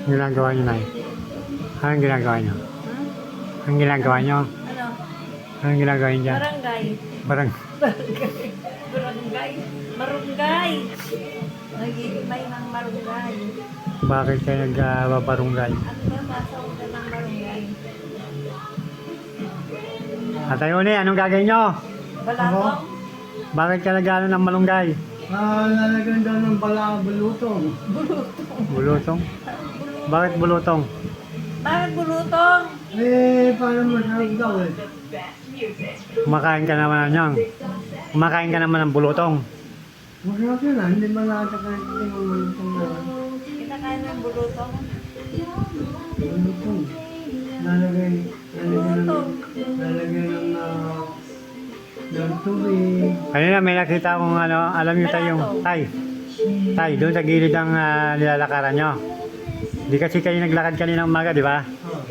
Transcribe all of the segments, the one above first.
ginagawa niyo, Nay? Anong ginagawa niyo? Ha? Anong ginagawa niyo? Ano? Anong ginagawa niyo dyan? Barangay. Barang, Barangay. Barangay. Nagigimay ng barangay. bakit kayo nagbabarunggay? Ano ba masaunan ng barangay? Atayo ni, anong gagawin niyo? Balatong? Bakit ka nag-ano ng malunggay? Lalagyan daw ng bulutong. Bulutong? Bakit bulutong? Bakit bulutong? Paano masarap daw eh. Kumakain ka naman ng Kumakain ka naman ng bulutong. Masarap yun ah, hindi malata ka ng bulutong na. Kinakain mo yung bulutong? Bulutong. Bulutong. Lalagyan ng tubig. Kanina may nakita akong alam niyo tayong Tay, doon sa gilid ang nilalakaran nyo. Di kasi kayo naglakad kanina umaga, di ba? Oh.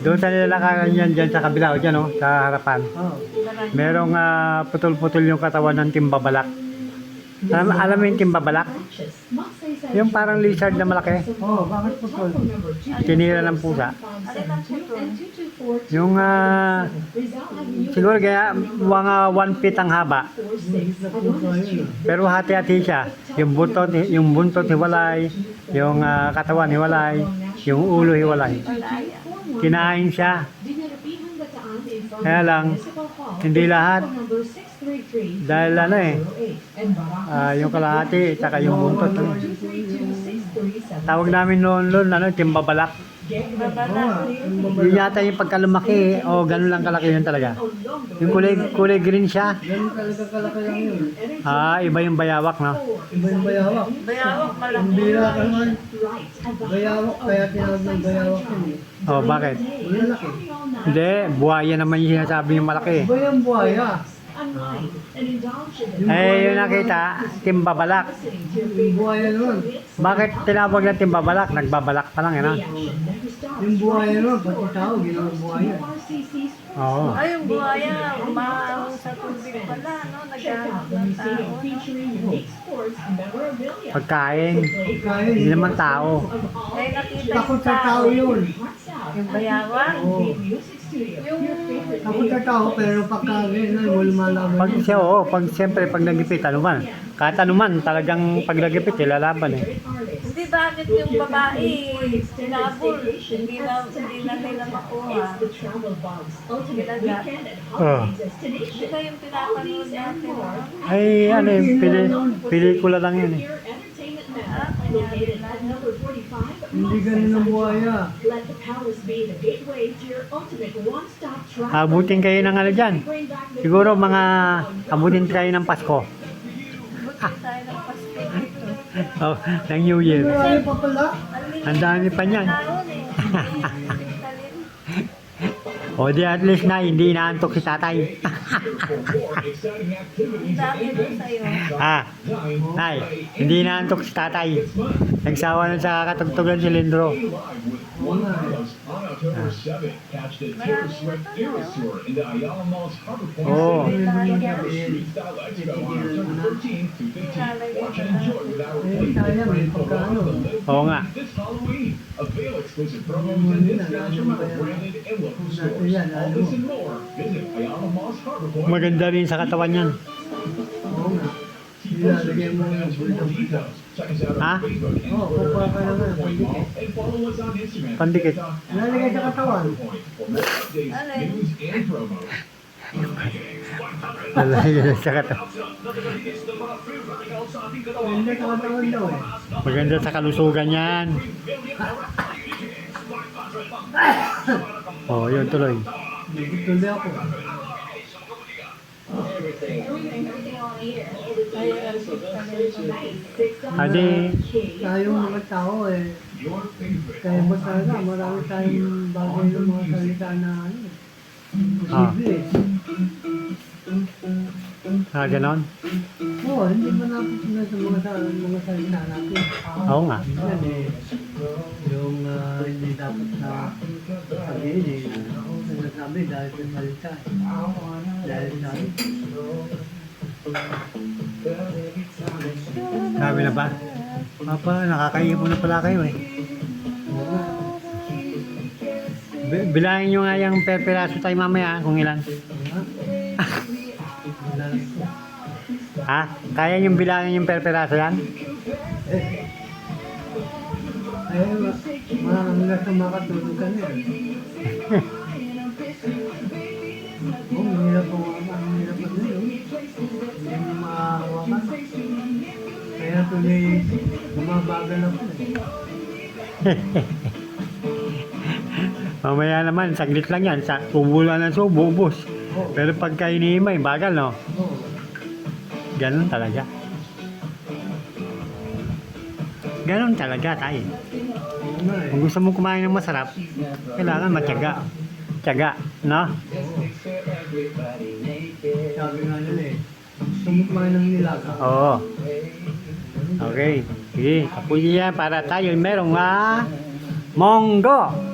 Doon sa nilalakaran yan, dyan sa kabila, o dyan o, sa harapan. Oh. Merong putol-putol yung katawan ng timbabalak. Alam mo yung timbabalak? Yung parang lizard na malaki. Oh, bakit putol? Tinira ng pusa. Alin ang putol? Yung siguro kaya mga 1 feet ang haba. Pero hati-hati siya. Yung buntot hiwalay, yung katawan hiwalay, yung ulo hiwalay. Kinain siya. Kaya lang, hindi lahat. Dahil yung kalahati, saka yung buntot. Tawag namin noon, timbabalak. Babalak. Yun yata yung pagkalumaki, o ganun lang kalaki yun talaga. Yung kulay green siya. Ganun talaga kalaki lang yun. Iba yung bayawak, no? Iba yung bayawak. Bayawak Ang malaki. bira ka naman. Bayawak, kaya tinawag ng bayawak yun eh. Bakit? Malaki. Hindi, buhaya naman yung sinasabi yung malaki. Iba yung buhaya. Yung nakita, timbabalak. Yung buhaya naman. Bakit tinawag na timbabalak? Nagbabalak pa lang, ano? Yung buhaya naman, pati tao, ginawang buhaya. Oo. Ay, yung buhaya, umahon sa tubig pala, no? Naghahanap ng tao, no? Pagkain. Kaya Hindi naman tao. Ay, nakita takot yung sa tao yun. Yung bayawak. Oo. Yung Takot sa tao, pero pagka gano'n, mo lumalaban Pag yun. siya, siyempre pag nagipit, anuman. Kahit anuman, talagang pag nagipit, lalaban eh. hindi bakit yung babae sinabol, hindi na nila makuha. Ginagat. Di ba yung pinapanood natin? Pelikula lang yun eh. Kanyari lang. Hindi ganun ang buhaya. Abutin kayo ng dyan. Siguro abutin kayo ng Pasko. Buti tayo ng Pasko dito. Ng New Year. Marami pa pala. Ang dami pa niyan. Taon eh. O di at least na, hindi inaantok si tatay. Ang dami doon sa'yo. Nay, hindi inaantok si tatay. Nagsawa na sa katugtugan si Lindro. Oo. Kaya may pagkano. Oo nga. Yan, ano. Maganda rin sa katawan yan. Oo nga. Nilalagay mo yung bulldog. Ha? Oo, kukuha ka naman. Pandikit. Nilalagay sa katawan. Alin? Lalagyan sa katawan. Hindi sa katawan daw eh. Maganda sa kalusugan yan. Yun tuloy. Tuloy ako. Adi, Tayong mga tao eh. Kaya mo talaga, marami tayong bagay ng mga salita na ano. Posible eh. ganon. Oo, hindi ba napitin sa mga salita natin? Oo nga. Yan eh. Yung hindi dapat na sabihin eh. Sinasabi dahil sa salita eh. Dahil sa Sabi na ba? Papa, nakakaipon na pala kayo eh. oo, Bilangin nyo nga yung per piraso tayo mamaya kung ilan. Wala lang po. Ha? Kaya yung bilangin yung per piraso yan? Marami na sa makatulog ka niya. Mahirap po na yun. Hindi mo makahawakan. Kaya tuloy, bumabagal na po Mamaya naman, saglit lang yan. Tubulan ng subo, ubos. Pero pagka hinihimay, bagal, no? Oo. Ganon talaga. Ganon talaga tayo. Oo nga eh. Kung gusto mo kumain ng masarap, kailangan matyaga. Tiyaga, no? Sabi nga nila eh. Sumuk mga ng nilaga. Oo. Okay. Sige, kapunin yan para tayo merong monggo.